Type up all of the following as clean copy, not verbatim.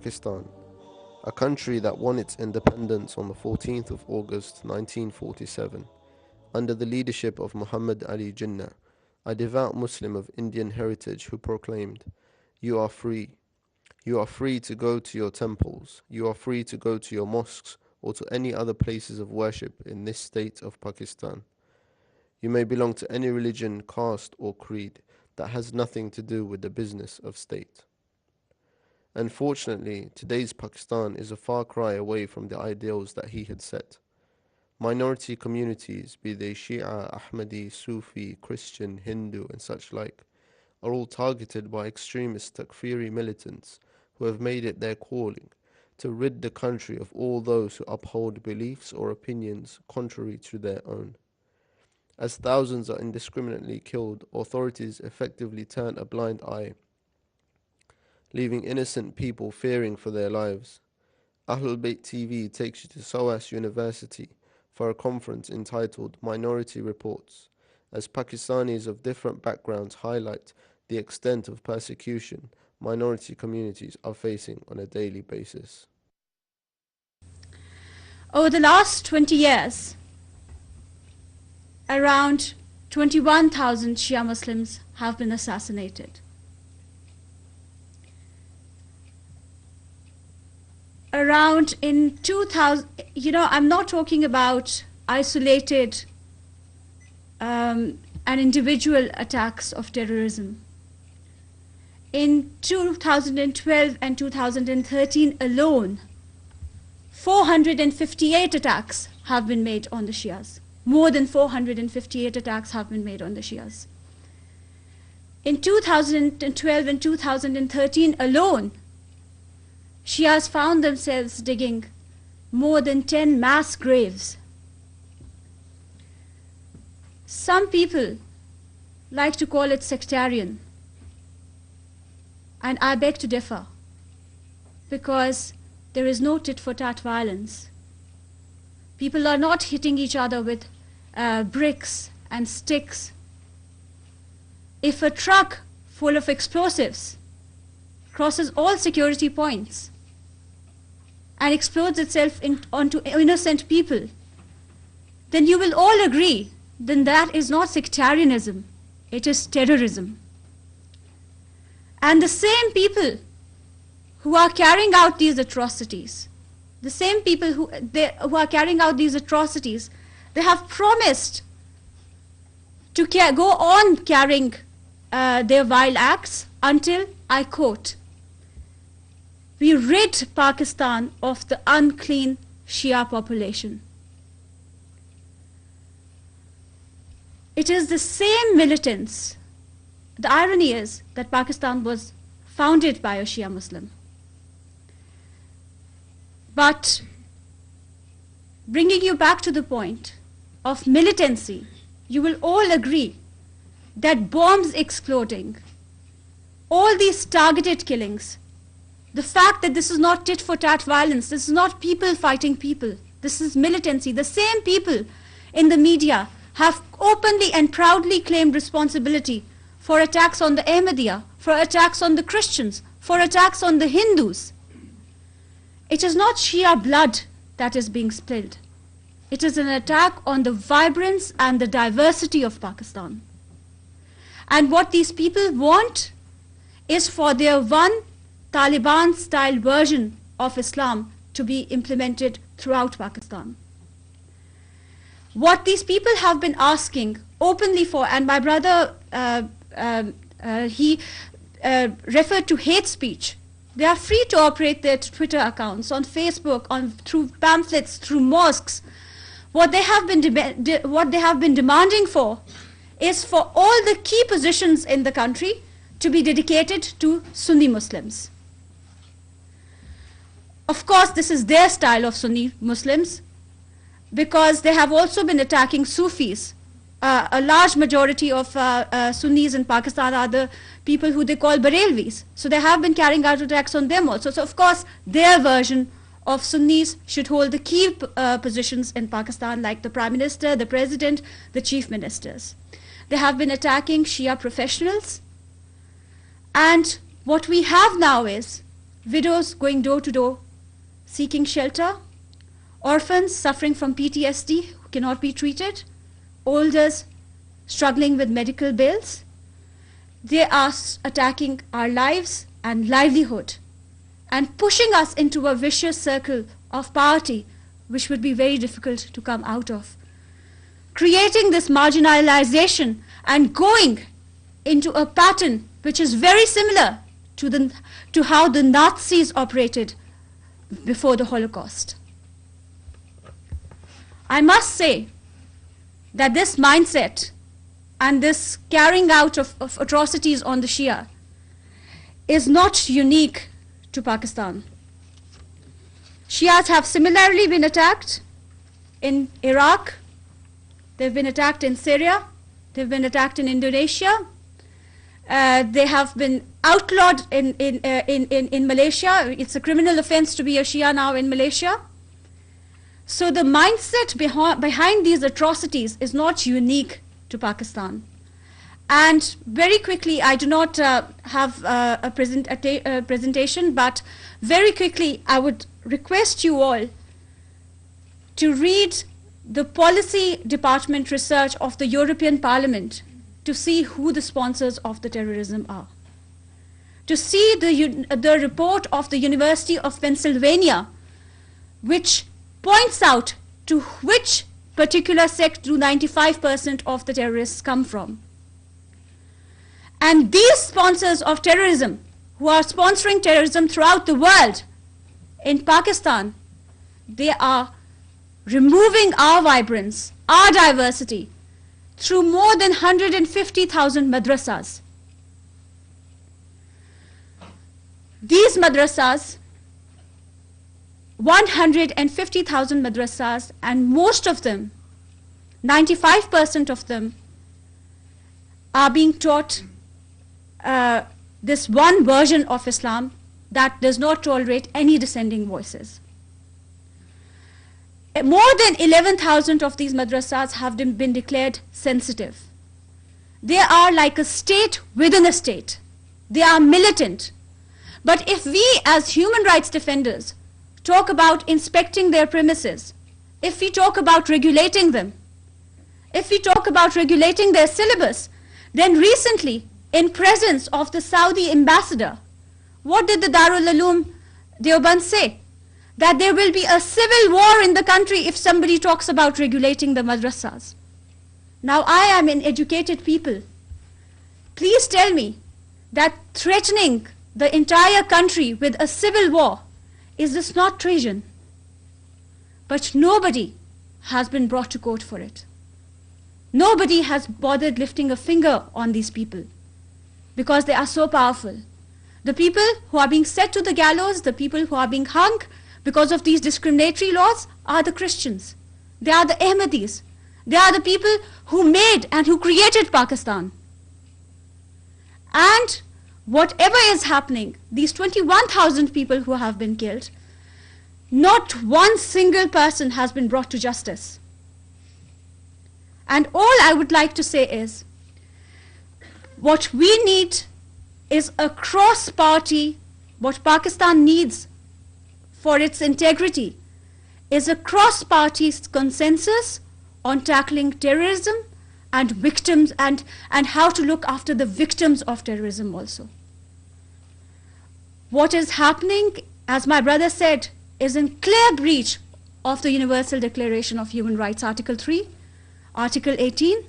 Pakistan, a country that won its independence on the 14th of August 1947, under the leadership of Mohammed Ali Jinnah, a devout Muslim of Indian heritage who proclaimed, "You are free. You are free to go to your temples. You are free to go to your mosques or to any other places of worship in this state of Pakistan. You may belong to any religion, caste or creed that has nothing to do with the business of state." Unfortunately, today's Pakistan is a far cry away from the ideals that he had set. Minority communities, be they Shia, Ahmadi, Sufi, Christian, Hindu and such like, are all targeted by extremist Takfiri militants who have made it their calling to rid the country of all those who uphold beliefs or opinions contrary to their own. As thousands are indiscriminately killed, authorities effectively turn a blind eye, leaving innocent people fearing for their lives. Ahlul Bayt TV takes you to SOAS University for a conference entitled Minority Reports, as Pakistanis of different backgrounds highlight the extent of persecution minority communities are facing on a daily basis. Over the last 20 years, around 21,000 Shia Muslims have been assassinated. Around in 2000, I'm not talking about isolated and individual attacks of terrorism. In 2012 and 2013 alone, 458 attacks have been made on the Shias. More than 458 attacks have been made on the Shias. In 2012 and 2013 alone, Shias found themselves digging more than 10 mass graves. Some people like to call it sectarian, and I beg to differ, because there is no tit-for-tat violence. People are not hitting each other with bricks and sticks. If a truck full of explosives crosses all security points and explodes itself onto innocent people, then you will all agree then that is not sectarianism, it is terrorism. And the same people who are carrying out these atrocities, who are carrying out these atrocities, they have promised to go on carrying their vile acts until, I quote, "We rid Pakistan of the unclean Shia population." It is the same militants. The irony is that Pakistan was founded by a Shia Muslim. But bringing you back to the point of militancy, you will all agree that bombs exploding, all these targeted killings, the fact that this is not tit-for-tat violence, this is not people fighting people, this is militancy. The same people in the media have openly and proudly claimed responsibility for attacks on the Ahmadiyya, for attacks on the Christians, for attacks on the Hindus. It is not Shia blood that is being spilled. It is an attack on the vibrance and the diversity of Pakistan. And what these people want is for their one Taliban-style version of Islam to be implemented throughout Pakistan. What these people have been asking openly for, and my brother, he referred to hate speech. They are free to operate their Twitter accounts, on Facebook, through pamphlets, through mosques. What they have been demanding for is for all the key positions in the country to be dedicated to Sunni Muslims. Of course, this is their style of Sunni Muslims, because they have also been attacking Sufis. A large majority of Sunnis in Pakistan are the people who they call Barelvis. So they have been carrying out attacks on them also. So of course, their version of Sunnis should hold the key positions in Pakistan, like the Prime Minister, the President, the Chief Ministers. They have been attacking Shia professionals. And what we have now is widows going door to door seeking shelter, orphans suffering from PTSD who cannot be treated, elders struggling with medical bills. They are attacking our lives and livelihood and pushing us into a vicious circle of poverty which would be very difficult to come out of. Creating this marginalization and going into a pattern which is very similar to how the Nazis operated before the Holocaust. I must say that this mindset and this carrying out of atrocities on the Shia is not unique to Pakistan. Shias have similarly been attacked in Iraq, they've been attacked in Syria, they've been attacked in Indonesia, they have been outlawed in Malaysia. It's a criminal offense to be a Shia now in Malaysia. So the mindset behind these atrocities is not unique to Pakistan. And very quickly, I do not have a presentation, but very quickly I would request you all to read the policy department research of the European Parliament to see who the sponsors of the terrorism are. To see the report of the University of Pennsylvania, which points out to which particular sect do 95% of the terrorists come from. And these sponsors of terrorism, who are sponsoring terrorism throughout the world, in Pakistan, they are removing our vibrance, our diversity, through more than 150,000 madrasas. These madrasas, 150,000 madrasas, and most of them, 95% of them, are being taught this one version of Islam that does not tolerate any dissenting voices. More than 11,000 of these madrasas have been declared sensitive. They are like a state within a state. They are militant. But if we as human rights defenders talk about inspecting their premises, if we talk about regulating them, if we talk about regulating their syllabus, then recently, in presence of the Saudi ambassador, what did the Darul Uloom Deoband say? That there will be a civil war in the country if somebody talks about regulating the madrasas. Now I am an educated people. Please tell me that threatening the entire country with a civil war, is this not treason? But nobody has been brought to court for it. Nobody has bothered lifting a finger on these people because they are so powerful. The people who are being set to the gallows, the people who are being hung because of these discriminatory laws are the Christians. They are the Ahmadis. They are the people who made and who created Pakistan. And whatever is happening, these 21,000 people who have been killed, not one single person has been brought to justice. And all I would like to say is, what we need is a cross-party, what Pakistan needs for its integrity is a cross-party consensus on tackling terrorism and victims and how to look after the victims of terrorism also. What is happening, as my brother said, is in clear breach of the Universal Declaration of Human Rights, Article 3, Article 18.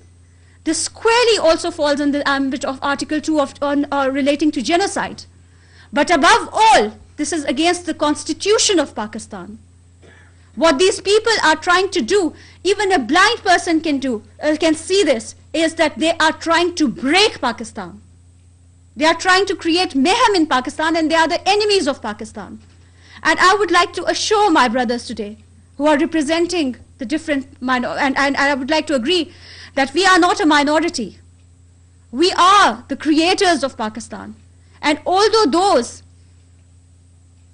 This squarely also falls in the ambit of Article 2 relating to genocide. But above all, this is against the Constitution of Pakistan. What these people are trying to do, even a blind person can see this, is that they are trying to break Pakistan. They are trying to create mayhem in Pakistan, and they are the enemies of Pakistan. And I would like to assure my brothers today, who are representing the different and I would like to agree that we are not a minority. We are the creators of Pakistan. And although those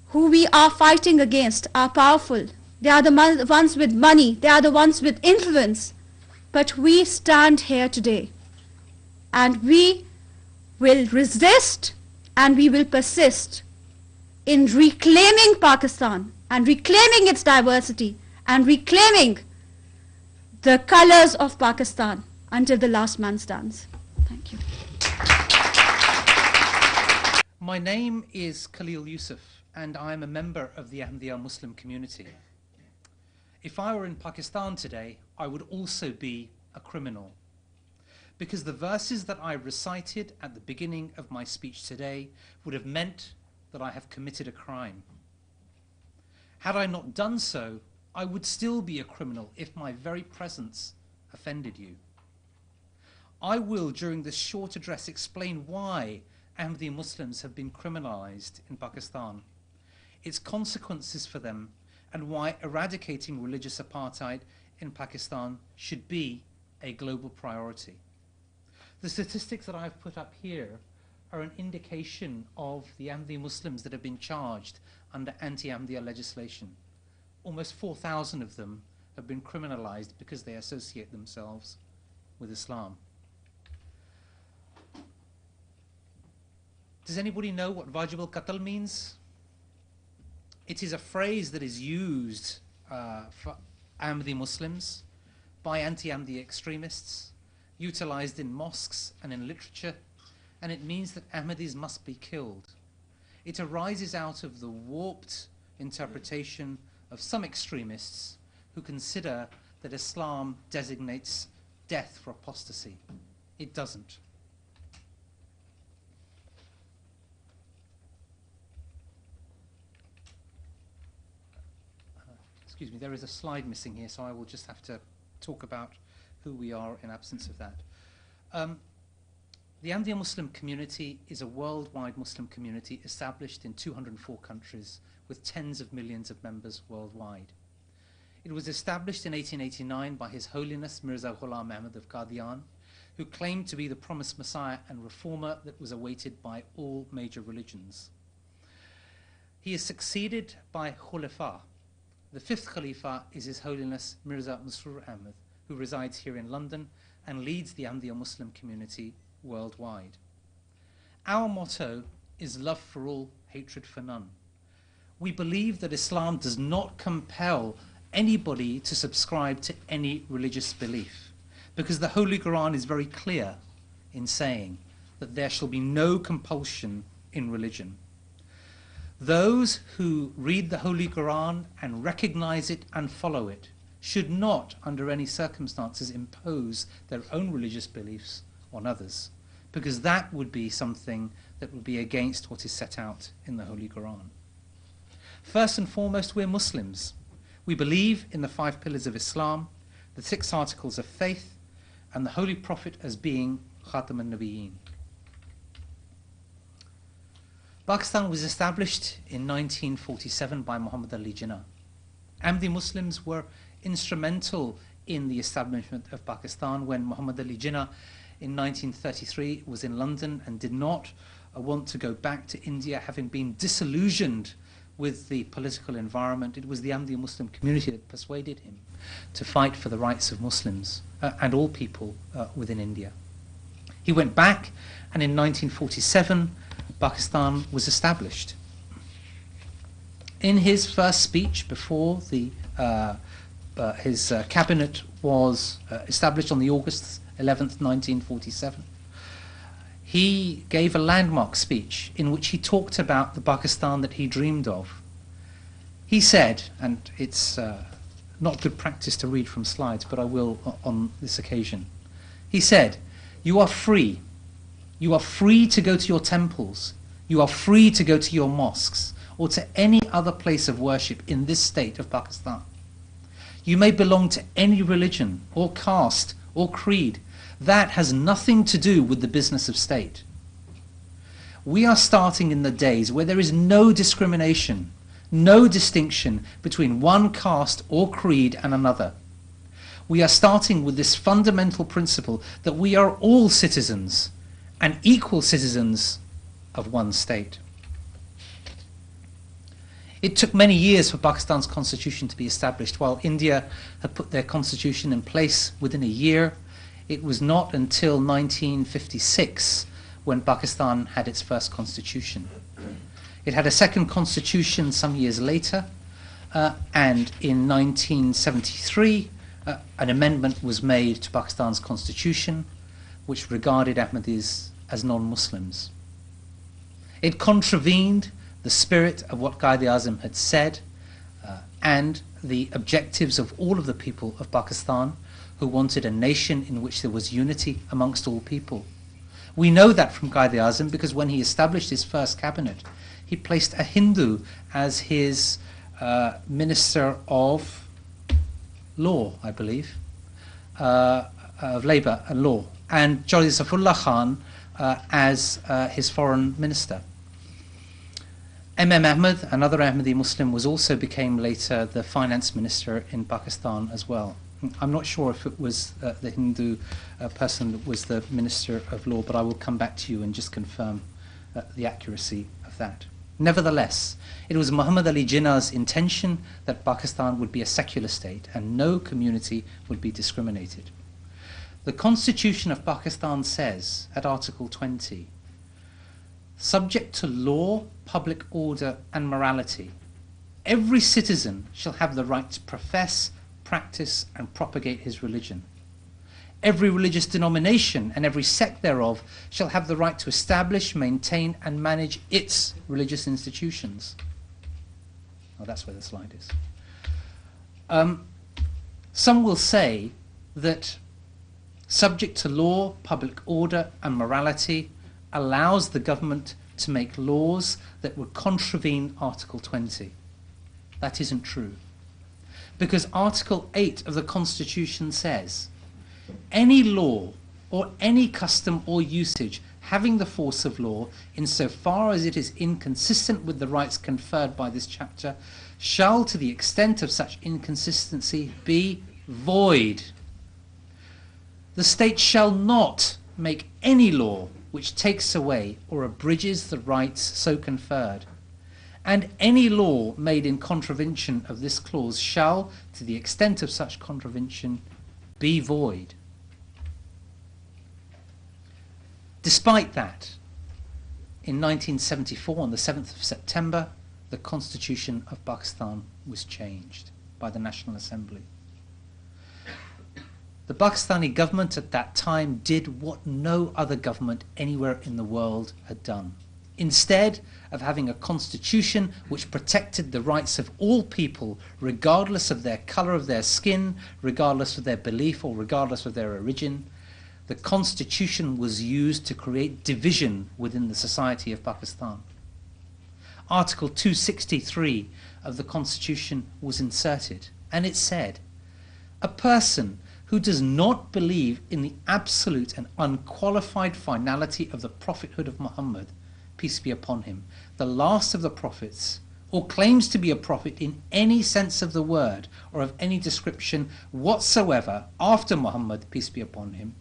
who we are fighting against are powerful, they are the ones with money, they are the ones with influence, but we stand here today and we will resist and we will persist in reclaiming Pakistan and reclaiming its diversity and reclaiming the colors of Pakistan until the last man stands. Thank you. My name is Khalil Yusuf, and I am a member of the Ahmadiyya Muslim community. If I were in Pakistan today, I would also be a criminal, because the verses that I recited at the beginning of my speech today would have meant that I have committed a crime. Had I not done so, I would still be a criminal if my very presence offended you. I will, during this short address, explain why Ahmadi Muslims have been criminalized in Pakistan, its consequences for them, and why eradicating religious apartheid in Pakistan should be a global priority. The statistics that I've put up here are an indication of the Ahmadi Muslims that have been charged under anti-Ahmadiyya legislation. Almost 4,000 of them have been criminalized because they associate themselves with Islam. Does anybody know what wajib al-qatl means? It is a phrase that is used for Ahmadi Muslims by anti-Ahmadi extremists, utilized in mosques and in literature, and it means that Ahmadis must be killed. It arises out of the warped interpretation of some extremists who consider that Islam designates death for apostasy. It doesn't. Excuse me, there is a slide missing here, so I will just have to talk about who we are in absence of that. The Ahmadiyya Muslim community is a worldwide Muslim community established in 204 countries with tens of millions of members worldwide. It was established in 1889 by His Holiness Mirza Ghulam Ahmad of Qadian, who claimed to be the promised Messiah and reformer that was awaited by all major religions. He is succeeded by Khulafa. The fifth Khalifa is His Holiness Mirza Masroor Ahmad, who resides here in London and leads the Ahmadiyya Muslim community worldwide. Our motto is love for all, hatred for none. We believe that Islam does not compel anybody to subscribe to any religious belief, because the Holy Quran is very clear in saying that there shall be no compulsion in religion. Those who read the Holy Quran and recognize it and follow it should not, under any circumstances, impose their own religious beliefs on others, because that would be something that would be against what is set out in the Holy Quran. First and foremost, we're Muslims. We believe in the 5 pillars of Islam, the 6 articles of faith, and the Holy Prophet as being Khatam al-Nabiyyin. Pakistan was established in 1947 by Mohammed Ali Jinnah. Ahmadi Muslims were instrumental in the establishment of Pakistan when Mohammed Ali Jinnah in 1933 was in London and did not want to go back to India, having been disillusioned with the political environment. It was the Ahmadiyya Muslim community that persuaded him to fight for the rights of Muslims and all people within India. He went back, and in 1947 Pakistan was established. In his first speech before his cabinet was established on the August 11th, 1947, he gave a landmark speech in which he talked about the Pakistan that he dreamed of. He said, and it's not good practice to read from slides, but I will on this occasion. He said, "You are free. You are free to go to your temples. You are free to go to your mosques or to any other place of worship in this state of Pakistan. You may belong to any religion or caste or creed. That has nothing to do with the business of state. We are starting in the days where there is no discrimination, no distinction between one caste or creed and another. We are starting with this fundamental principle that we are all citizens and equal citizens of one state." It took many years for Pakistan's constitution to be established. While India had put their constitution in place within a year, it was not until 1956 when Pakistan had its first constitution. It had a second constitution some years later, and in 1973, an amendment was made to Pakistan's constitution which regarded Ahmadis as non-Muslims. It contravened the spirit of what Quaid-e-Azam had said and the objectives of all of the people of Pakistan who wanted a nation in which there was unity amongst all people. We know that from Quaid-e-Azam because when he established his first cabinet, he placed a Hindu as his Minister of Law, I believe, of Labour and Law, and Chaudhry Saifullah Khan as his foreign minister. M.M. Ahmed, another Ahmadi Muslim, became later the finance minister in Pakistan as well. I'm not sure if it was the Hindu person that was the Minister of Law, but I will come back to you and just confirm the accuracy of that. Nevertheless, it was Mohammed Ali Jinnah's intention that Pakistan would be a secular state and no community would be discriminated. The Constitution of Pakistan says, at Article 20, subject to law, public order and morality, every citizen shall have the right to profess, practice and propagate his religion. Every religious denomination and every sect thereof shall have the right to establish, maintain and manage its religious institutions. Oh, that's where the slide is. Some will say that subject to law, public order and morality allows the government to make laws that would contravene Article 20. That isn't true. Because Article 8 of the Constitution says, any law or any custom or usage having the force of law, insofar as it is inconsistent with the rights conferred by this chapter, shall, to the extent of such inconsistency, be void. The state shall not make any law which takes away or abridges the rights so conferred, and any law made in contravention of this clause shall, to the extent of such contravention, be void. Despite that, in 1974, on the 7th of September, the Constitution of Pakistan was changed by the National Assembly. The Pakistani government at that time did what no other government anywhere in the world had done. Instead of having a constitution which protected the rights of all people, regardless of their colour of their skin, regardless of their belief, or regardless of their origin, the constitution was used to create division within the society of Pakistan. Article 263 of the constitution was inserted, and it said, a person who does not believe in the absolute and unqualified finality of the prophethood of Muhammad, peace be upon him, the last of the prophets, or claims to be a prophet in any sense of the word or of any description whatsoever after Muhammad, peace be upon him,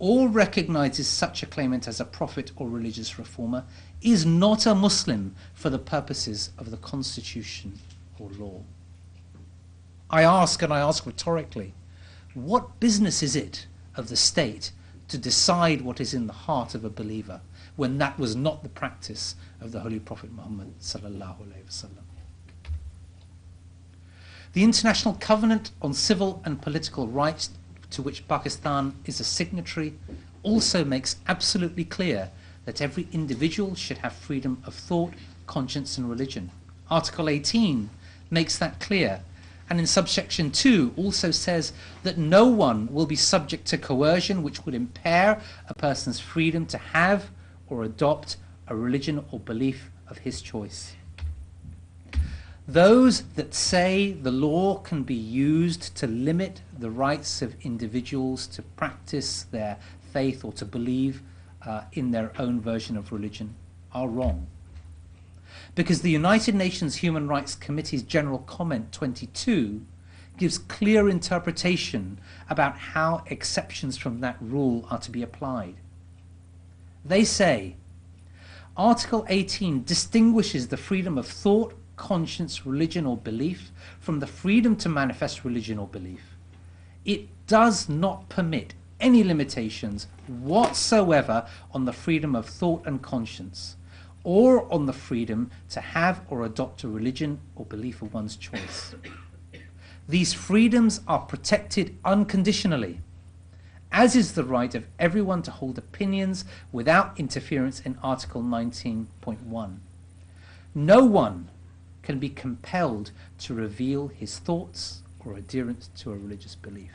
or recognizes such a claimant as a prophet or religious reformer, is not a Muslim for the purposes of the constitution or law. I ask, and I ask rhetorically, what business is it of the state to decide what is in the heart of a believer when that was not the practice of the Holy Prophet Muhammad sallallahu alaihi wasallam? The International Covenant on Civil and Political Rights, to which Pakistan is a signatory, also makes absolutely clear that every individual should have freedom of thought, conscience and religion. Article 18 makes that clear, and in subsection 2 also says that no one will be subject to coercion which would impair a person's freedom to have or adopt a religion or belief of his choice. Those that say the law can be used to limit the rights of individuals to practice their faith or to believe in their own version of religion are wrong. Because the United Nations Human Rights Committee's General Comment 22 gives clear interpretation about how exceptions from that rule are to be applied. They say, Article 18 distinguishes the freedom of thought, conscience, religion or belief from the freedom to manifest religion or belief. It does not permit any limitations whatsoever on the freedom of thought and conscience, or on the freedom to have or adopt a religion or belief of one's choice. These freedoms are protected unconditionally, as is the right of everyone to hold opinions without interference in Article 19.1. No one can be compelled to reveal his thoughts or adherence to a religious belief.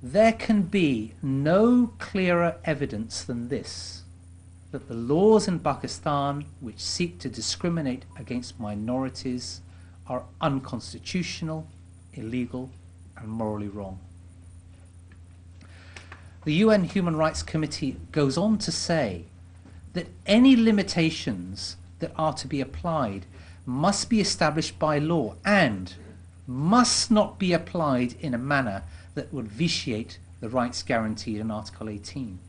There can be no clearer evidence than this, that the laws in Pakistan which seek to discriminate against minorities are unconstitutional, illegal, and morally wrong. The UN Human Rights Committee goes on to say that any limitations that are to be applied must be established by law and must not be applied in a manner that would vitiate the rights guaranteed in Article 18.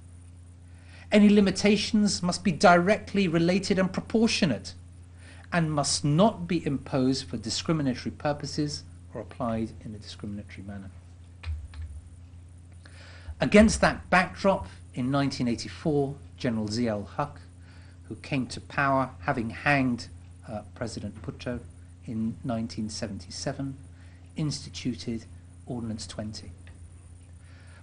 Any limitations must be directly related and proportionate and must not be imposed for discriminatory purposes or applied in a discriminatory manner. Against that backdrop, in 1984, General Zia-ul-Haq, who came to power having hanged President Bhutto in 1977, instituted Ordinance 20.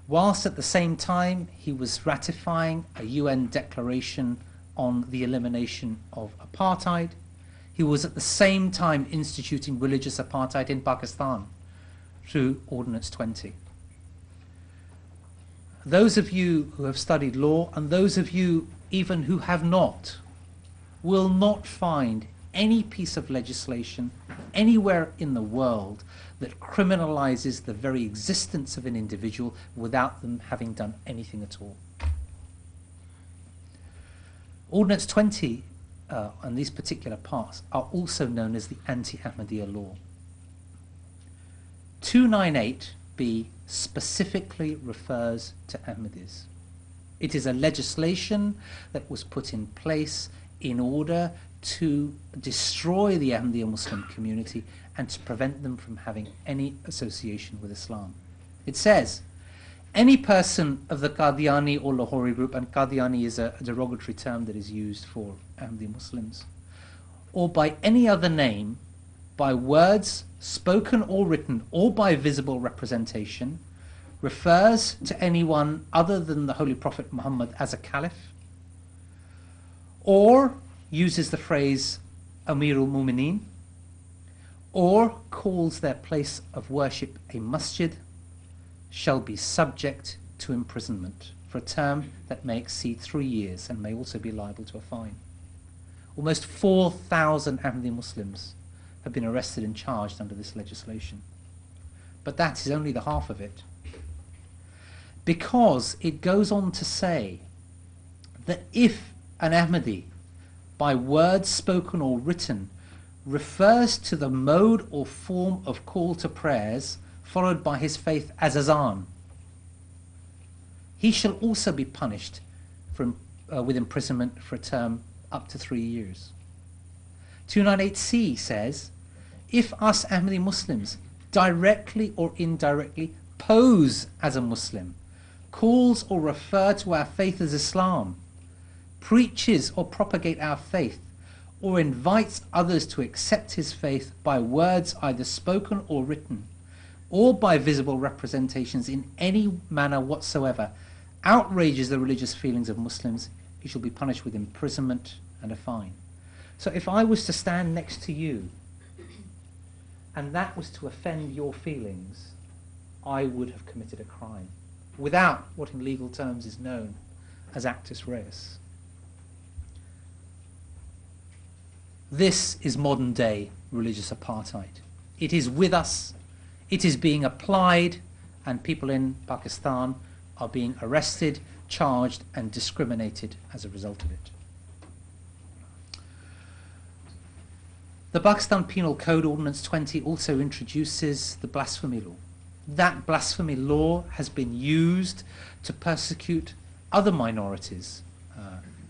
Whilst at the same time he was ratifying a UN declaration on the elimination of apartheid, he was at the same time instituting religious apartheid in Pakistan through Ordinance 20. Those of you who have studied law, and those of you even who have not, will not find any piece of legislation anywhere in the world that criminalizes the very existence of an individual without them having done anything at all. Ordinance 20 and these particular parts are also known as the anti-Ahmadiyya law. 298b specifically refers to Ahmadis. It is a legislation that was put in place in order to destroy the Ahmadiyya Muslim community and to prevent them from having any association with Islam. It says, any person of the Qadiani or Lahori group, and Qadiani is a derogatory term that is used for Ahmadiyya Muslims, or by any other name, by words spoken or written, or by visible representation, refers to anyone other than the Holy Prophet Muhammad as a caliph, or uses the phrase Amirul Mu'mineen, or calls their place of worship a masjid, shall be subject to imprisonment for a term that may exceed 3 years and may also be liable to a fine. Almost 4,000 Ahmadi Muslims have been arrested and charged under this legislation. But that is only the half of it. Because it goes on to say that if an Ahmadi, by words spoken or written, refers to the mode or form of call to prayers followed by his faith as azan, he shall also be punished with imprisonment for a term up to 3 years. 298c says, if us Ahmadi Muslims directly or indirectly pose as a Muslim, calls or refer to our faith as Islam, preaches or propagate our faith, or invites others to accept his faith by words either spoken or written, or by visible representations in any manner whatsoever, outrages the religious feelings of Muslims, he shall be punished with imprisonment and a fine. So if I was to stand next to you, and that was to offend your feelings, I would have committed a crime, without what in legal terms is known as actus reus. This is modern day religious apartheid. It is with us, it is being applied, and people in Pakistan are being arrested, charged, and discriminated as a result of it. The Pakistan Penal Code Ordinance 20 also introduces the blasphemy law. That blasphemy law has been used to persecute other minorities,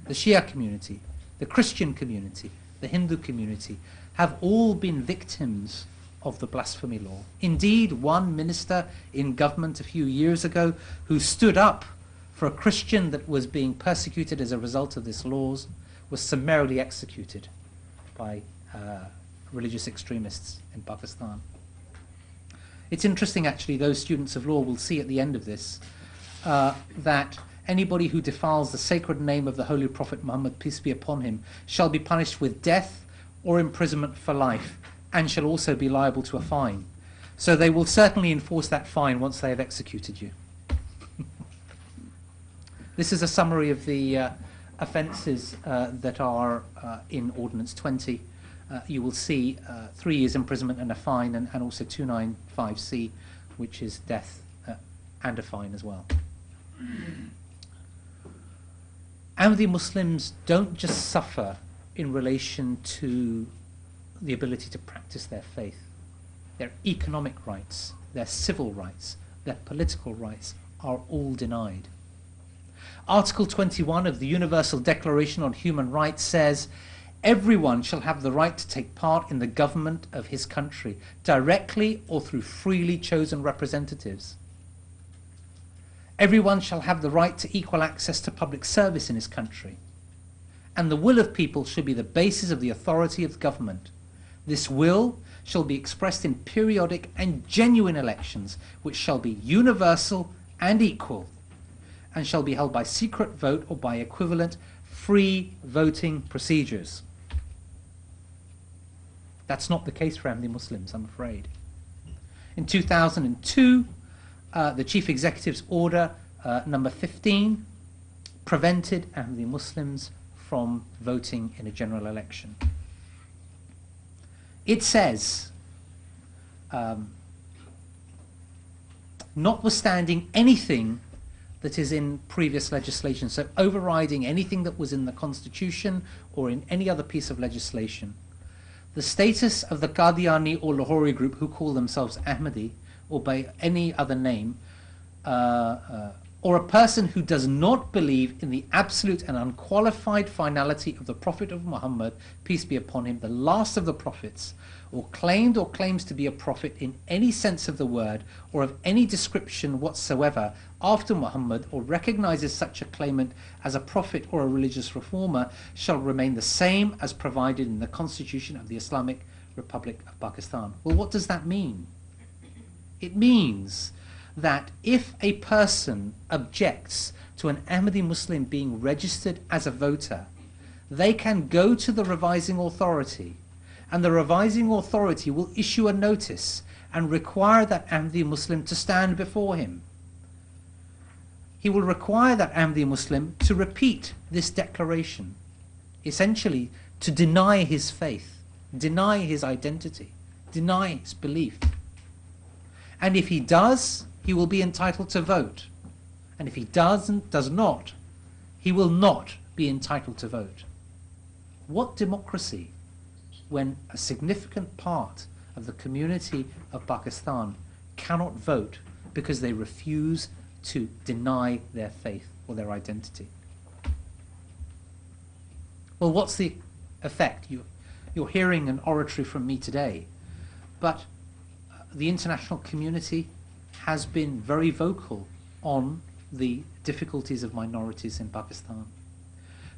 the Shia community, the Christian community, the Hindu community, have all been victims of the blasphemy law. Indeed, one minister in government a few years ago who stood up for a Christian that was being persecuted as a result of these laws was summarily executed by religious extremists in Pakistan. It's interesting, actually, those students of law will see at the end of this that anybody who defiles the sacred name of the Holy Prophet Muhammad, peace be upon him, shall be punished with death or imprisonment for life, and shall also be liable to a fine. So they will certainly enforce that fine once they have executed you. This is a summary of the offences that are in Ordinance 20. You will see 3 years imprisonment and a fine, and also 295C, which is death and a fine as well. Ahmadi Muslims don't just suffer in relation to the ability to practice their faith. Their economic rights, their civil rights, their political rights are all denied. Article 21 of the Universal Declaration on Human Rights says, everyone shall have the right to take part in the government of his country, directly or through freely chosen representatives. Everyone shall have the right to equal access to public service in his country. And the will of people should be the basis of the authority of government. This will shall be expressed in periodic and genuine elections, which shall be universal and equal, and shall be held by secret vote or by equivalent free voting procedures. That's not the case for Ahmadi Muslims, I'm afraid. In 2002, the Chief Executive's Order number 15 prevented Ahmadi Muslims from voting in a general election. It says, notwithstanding anything that is in previous legislation, so overriding anything that was in the Constitution or in any other piece of legislation, the status of the Qadiani or Lahori group, who call themselves Ahmadi, or by any other name, or a person who does not believe in the absolute and unqualified finality of the Prophet of Muhammad, peace be upon him, the last of the prophets, or claimed or claims to be a prophet in any sense of the word, or of any description whatsoever after Muhammad, or recognizes such a claimant as a prophet or a religious reformer, shall remain the same as provided in the Constitution of the Islamic Republic of Pakistan. Well, what does that mean? It means that if a person objects to an Ahmadi Muslim being registered as a voter, they can go to the revising authority, and the revising authority will issue a notice and require that Ahmadi Muslim to stand before him. He will require that Ahmadi Muslim to repeat this declaration, essentially to deny his faith, deny his identity, deny his belief. And if he does, he will be entitled to vote. And if he does not, he will not be entitled to vote. What democracy when a significant part of the community of Pakistan cannot vote because they refuse to deny their faith or their identity? Well, what's the effect? You're hearing an oratory from me today, but the international community has been very vocal on the difficulties of minorities in Pakistan.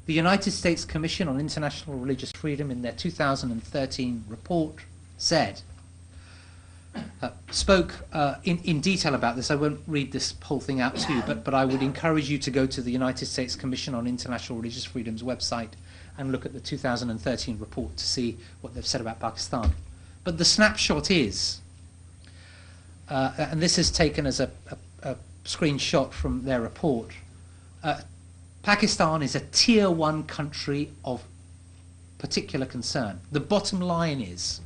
The United States Commission on International Religious Freedom, in their 2013 report, spoke in detail about this. I won't read this whole thing out to you, but I would encourage you to go to the United States Commission on International Religious Freedom's website and look at the 2013 report to see what they've said about Pakistan. But the snapshot is, and this is taken as a screenshot from their report, Pakistan is a tier 1 country of particular concern. The bottom line is,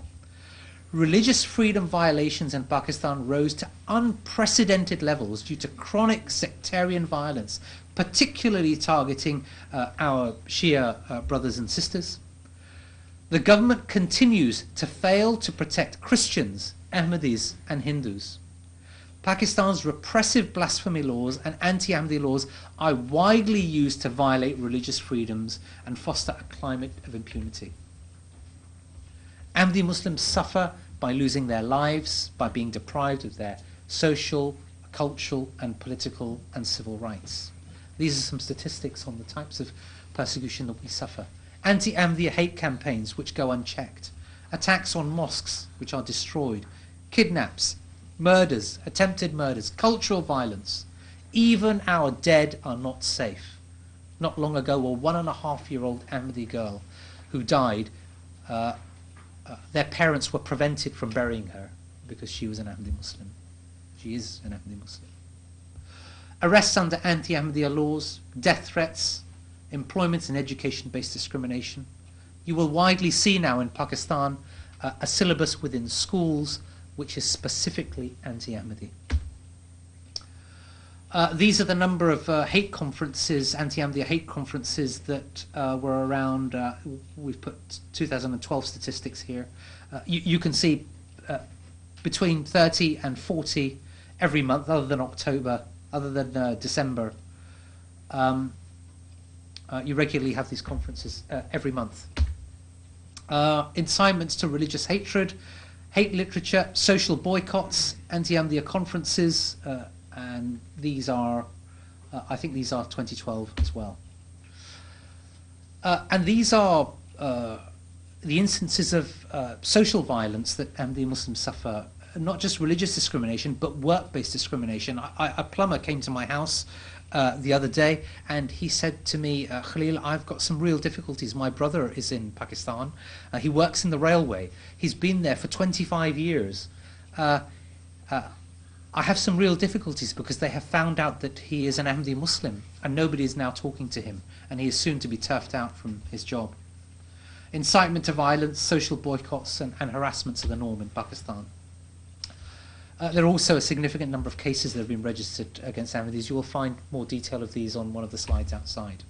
religious freedom violations in Pakistan rose to unprecedented levels due to chronic sectarian violence, particularly targeting our Shia brothers and sisters. The government continues to fail to protect Christians, Ahmadis and Hindus. Pakistan's repressive blasphemy laws and anti-Ahmadi laws are widely used to violate religious freedoms and foster a climate of impunity. Ahmadi Muslims suffer by losing their lives, by being deprived of their social, cultural and political and civil rights. These are some statistics on the types of persecution that we suffer. Anti-Ahmadiyya hate campaigns which go unchecked. Attacks on mosques which are destroyed. Kidnaps, murders, attempted murders, cultural violence. Even our dead are not safe. Not long ago, a 1.5-year-old Ahmadi girl who died, their parents were prevented from burying her because she was an Ahmadi Muslim. She is an Ahmadi Muslim. Arrests under anti-Ahmadiyya laws, death threats, employment and education-based discrimination. You will widely see now in Pakistan a syllabus within schools which is specifically anti-Ahmadi. These are the number of hate conferences, anti-Ahmadiyya hate conferences that were around. We've put 2012 statistics here. You can see between 30 and 40 every month, other than October, other than December. You regularly have these conferences every month. Incitements to religious hatred, hate literature, social boycotts, anti-Ahmadiyya conferences, and these are, I think these are 2012 as well. And these are the instances of social violence that Ahmadiyya Muslims suffer, not just religious discrimination, but work-based discrimination. A plumber came to my house the other day, and he said to me, Khalil, I've got some real difficulties. My brother is in Pakistan. He works in the railway. He's been there for 25 years. I have some real difficulties because they have found out that he is an Ahmadi Muslim, and nobody is now talking to him, and he is soon to be turfed out from his job. Incitement to violence, social boycotts, and harassments are the norm in Pakistan. There are also a significant number of cases that have been registered against Ahmadis. You will find more detail of these on one of the slides outside.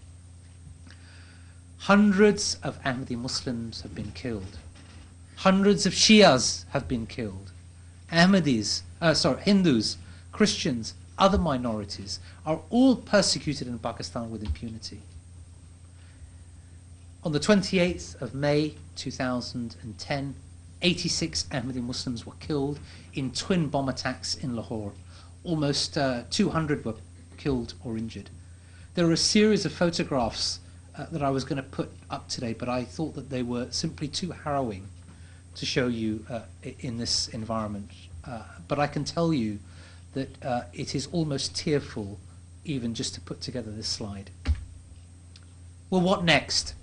Hundreds of Ahmadi Muslims have been killed. Hundreds of Shias have been killed. Hindus, Christians, other minorities are all persecuted in Pakistan with impunity. On the 28th of May 2010, 86 Ahmadi Muslims were killed in twin bomb attacks in Lahore. Almost 200 were killed or injured. There are a series of photographs that I was going to put up today, but I thought that they were simply too harrowing to show you in this environment. But I can tell you that it is almost tearful even just to put together this slide. Well, what next?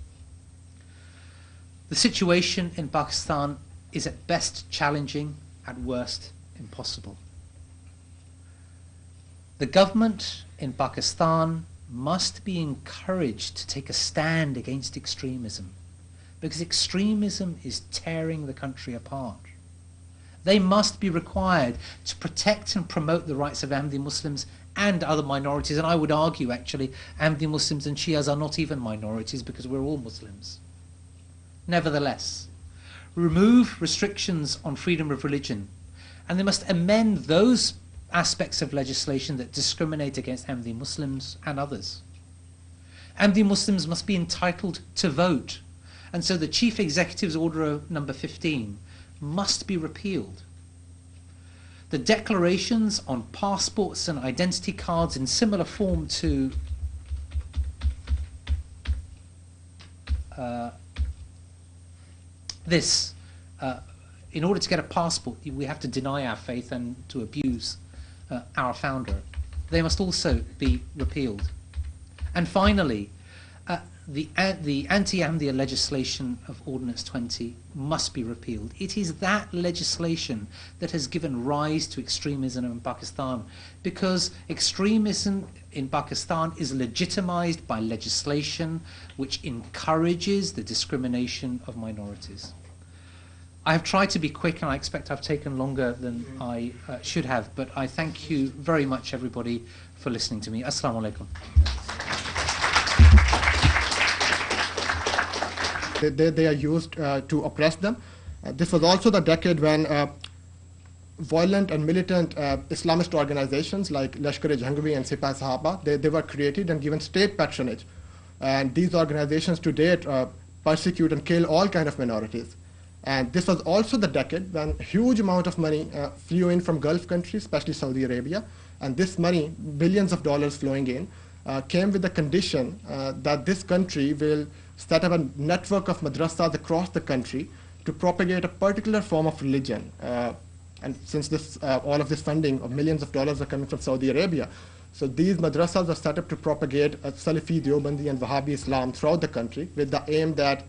The situation in Pakistan is at best challenging, at worst impossible. The government in Pakistan must be encouraged to take a stand against extremism, because extremism is tearing the country apart. They must be required to protect and promote the rights of Ahmadi Muslims and other minorities, and I would argue actually Ahmadi Muslims and Shias are not even minorities because we're all Muslims. Nevertheless, remove restrictions on freedom of religion, and they must amend those aspects of legislation that discriminate against Ahmadi Muslims and others. Ahmadi Muslims must be entitled to vote, and so the Chief Executive's Order number 15 must be repealed. The declarations on passports and identity cards in similar form to this, in order to get a passport, we have to deny our faith and to abuse our founder. They must also be repealed. And finally, the anti-Ahmadiyya legislation of Ordinance 20 must be repealed. It is that legislation that has given rise to extremism in Pakistan, because extremism in Pakistan is legitimized by legislation which encourages the discrimination of minorities. I have tried to be quick, and I expect I've taken longer than I should have, but I thank you very much, everybody, for listening to me. Assalamu alaikum. They are used to oppress them. This was also the decade when violent and militant Islamist organizations like Lashkar-e-Jhangvi and Sipah-e-Sahaba, they were created and given state patronage. And these organizations to date persecute and kill all kinds of minorities. And this was also the decade when a huge amount of money flew in from Gulf countries, especially Saudi Arabia. And this money, billions of dollars flowing in, came with the condition that this country will set up a network of madrasas across the country to propagate a particular form of religion. And since all of this funding of millions of dollars are coming from Saudi Arabia, so these madrasas are set up to propagate a Salafi, Deobandi, and Wahhabi Islam throughout the country with the aim that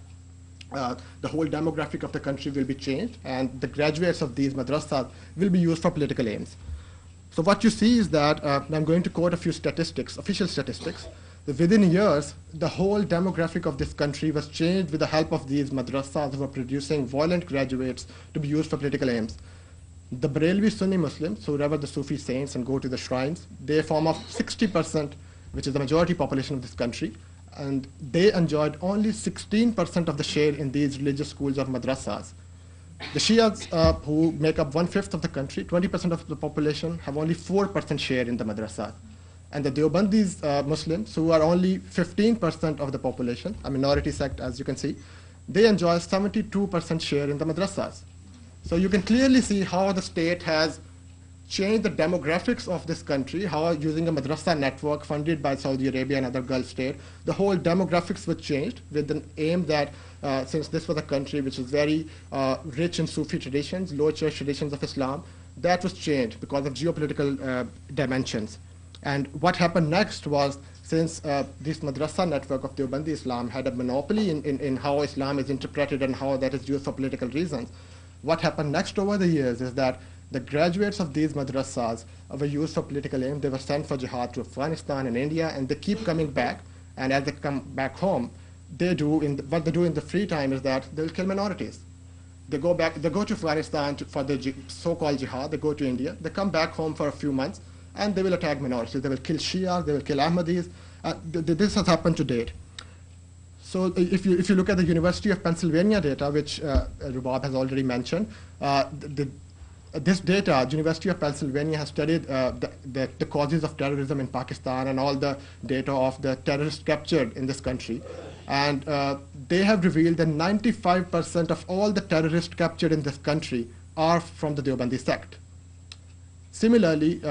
the whole demographic of the country will be changed, and the graduates of these madrasas will be used for political aims. So what you see is that, I'm going to quote a few statistics, official statistics, that within years, the whole demographic of this country was changed with the help of these madrasas who were producing violent graduates to be used for political aims. The Barelvi Sunni Muslims, who rever the Sufi saints and go to the shrines, they form up 60%, which is the majority population of this country, and they enjoyed only 16% of the share in these religious schools or madrasas. The Shias, who make up 1/5 of the country, 20% of the population, have only 4% share in the madrasas. And the Deobandis Muslims, who are only 15% of the population, a minority sect as you can see, they enjoy 72% share in the madrasas. So you can clearly see how the state has changed the demographics of this country, how using a madrasa network funded by Saudi Arabia and other Gulf states, the whole demographics were changed with the aim that since this was a country which was very rich in Sufi traditions, low church traditions of Islam, that was changed because of geopolitical dimensions. And what happened next was, since this madrasa network of Deobandi Islam had a monopoly in how Islam is interpreted and how that is used for political reasons, what happened next over the years is that the graduates of these madrasas were used for political aim. They were sent for jihad to Afghanistan and India, and they keep coming back. And as they come back home, what they do in the free time is that they'll kill minorities. They go to Afghanistan for the so-called jihad. They go to India. They come back home for a few months, and they will attack minorities. They will kill Shias. They will kill Ahmadis. This has happened to date. So if you look at the University of Pennsylvania data, which Rubab has already mentioned, this data, University of Pennsylvania has studied the causes of terrorism in Pakistan and all the data of the terrorists captured in this country. And they have revealed that 95% of all the terrorists captured in this country are from the Deobandi sect. Similarly,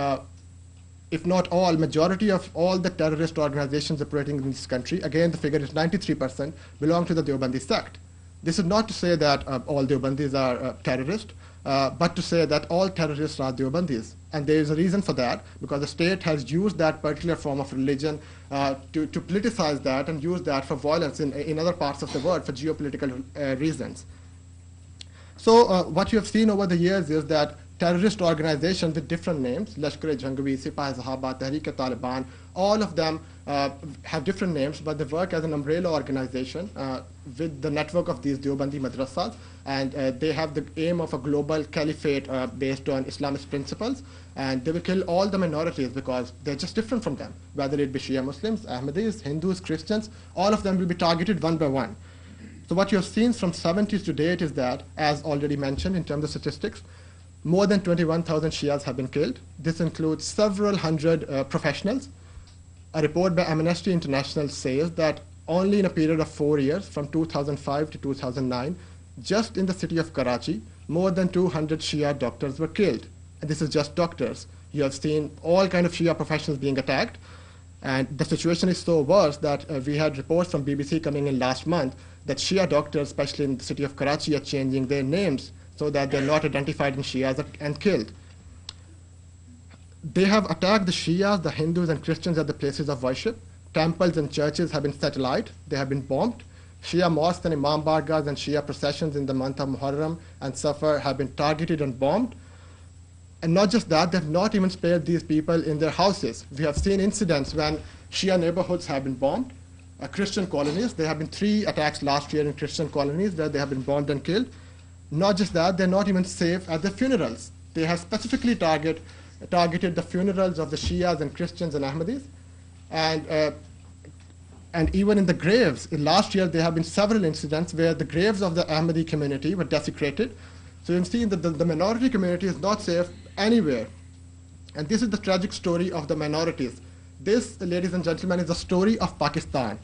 if not all, majority of all the terrorist organizations operating in this country, again the figure is 93%, belong to the Deobandi sect. This is not to say that all Deobandis are terrorists, but to say that all terrorists are Deobandis. And there is a reason for that, because the state has used that particular form of religion to politicize that and use that for violence in other parts of the world for geopolitical reasons. So what you have seen over the years is that terrorist organizations with different names, Lashkar-e-Jhangvi, Sipah-e-Zahaba, Tehreek-e-Taliban, all of them have different names, but they work as an umbrella organization with the network of these Deobandi madrasas, and they have the aim of a global caliphate based on Islamist principles, and they will kill all the minorities because they're just different from them, whether it be Shia Muslims, Ahmadis, Hindus, Christians, all of them will be targeted one by one. So what you have seen from 70s to date is that, as already mentioned in terms of statistics, more than 21,000 Shias have been killed. This includes several hundred professionals. A report by Amnesty International says that only in a period of 4 years, from 2005 to 2009, just in the city of Karachi, more than 200 Shia doctors were killed. And this is just doctors. You have seen all kinds of Shia professionals being attacked. And the situation is so worse that we had reports from BBC coming in last month that Shia doctors, especially in the city of Karachi, are changing their names so that they're not identified in Shias and killed. They have attacked the Shias, the Hindus, and Christians at the places of worship. Temples and churches have been set alight. They have been bombed. Shia mosques and Imam Bargas and Shia processions in the month of Muharram and Safar have been targeted and bombed. And not just that, they have not even spared these people in their houses. We have seen incidents when Shia neighborhoods have been bombed. Christian colonies, there have been 3 attacks last year in Christian colonies where they have been bombed and killed. Not just that, they're not even safe at the funerals. They have specifically targeted the funerals of the Shias and Christians and Ahmadis. And even in the graves, last year there have been several incidents where the graves of the Ahmadi community were desecrated. So you can see that the minority community is not safe anywhere. And this is the tragic story of the minorities. This, ladies and gentlemen, is the story of Pakistan,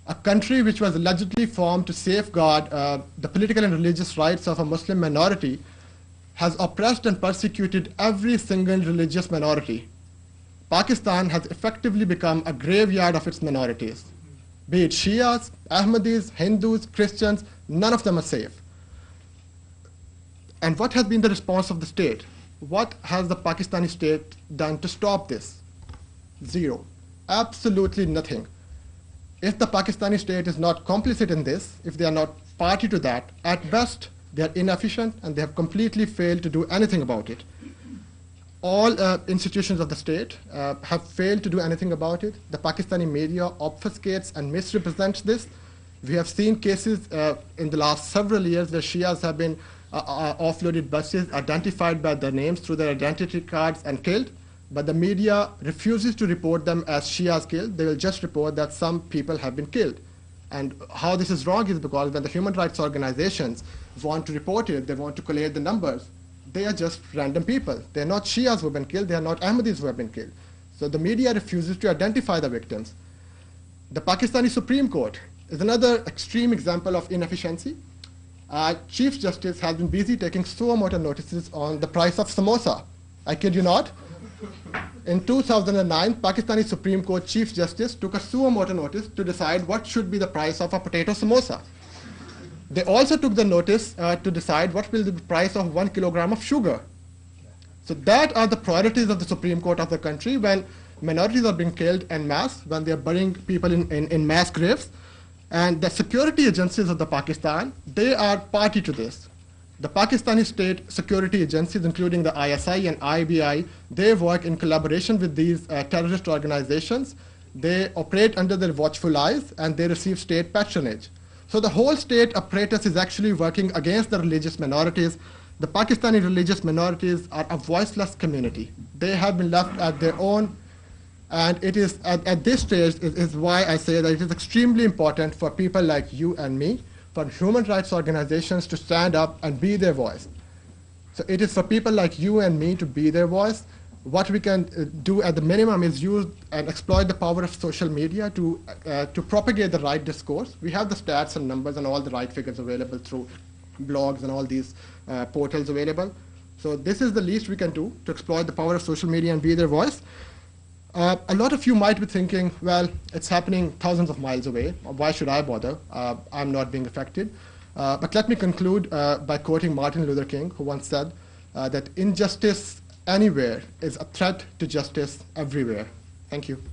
a country which was allegedly formed to safeguard the political and religious rights of a Muslim minority, has oppressed and persecuted every single religious minority. Pakistan has effectively become a graveyard of its minorities. Be it Shias, Ahmadis, Hindus, Christians, none of them are safe. And what has been the response of the state? What has the Pakistani state done to stop this? Zero. Absolutely nothing. If the Pakistani state is not complicit in this, if they are not party to that, at best they are inefficient and they have completely failed to do anything about it. All institutions of the state have failed to do anything about it. The Pakistani media obfuscates and misrepresents this. We have seen cases in the last several years where Shias have been offloaded buses, identified by their names through their identity cards and killed, but the media refuses to report them as Shias killed. They will just report that some people have been killed. And how this is wrong is because when the human rights organizations want to report it, they want to collate the numbers, they are just random people. They are not Shias who have been killed, they are not Ahmadis who have been killed. So the media refuses to identify the victims. The Pakistani Supreme Court is another extreme example of inefficiency. Chief Justice has been busy taking suo motu notices on the price of samosa. I kid you not. In 2009, Pakistani Supreme Court Chief Justice took a suo motu notice to decide what should be the price of a potato samosa. They also took the notice to decide what will be the price of 1 kilogram of sugar. So that are the priorities of the Supreme Court of the country when minorities are being killed en masse, when they are burying people in mass graves. And the security agencies of the Pakistan, they are party to this. The Pakistani state security agencies, including the ISI and IBI, they work in collaboration with these terrorist organizations. They operate under their watchful eyes and they receive state patronage. So the whole state apparatus is actually working against the religious minorities. The Pakistani religious minorities are a voiceless community. They have been left at their own. And it is at this stage is why I say that it is extremely important for people like you and me, for human rights organizations to stand up and be their voice. So it is for people like you and me to be their voice. What we can do at the minimum is use and exploit the power of social media to propagate the right discourse. We have the stats and numbers and all the right figures available through blogs and all these portals available. So this is the least we can do to exploit the power of social media and be their voice. A lot of you might be thinking, well, it's happening thousands of miles away. Why should I bother? I'm not being affected. But let me conclude by quoting Martin Luther King, who once said that injustice anywhere is a threat to justice everywhere. Thank you.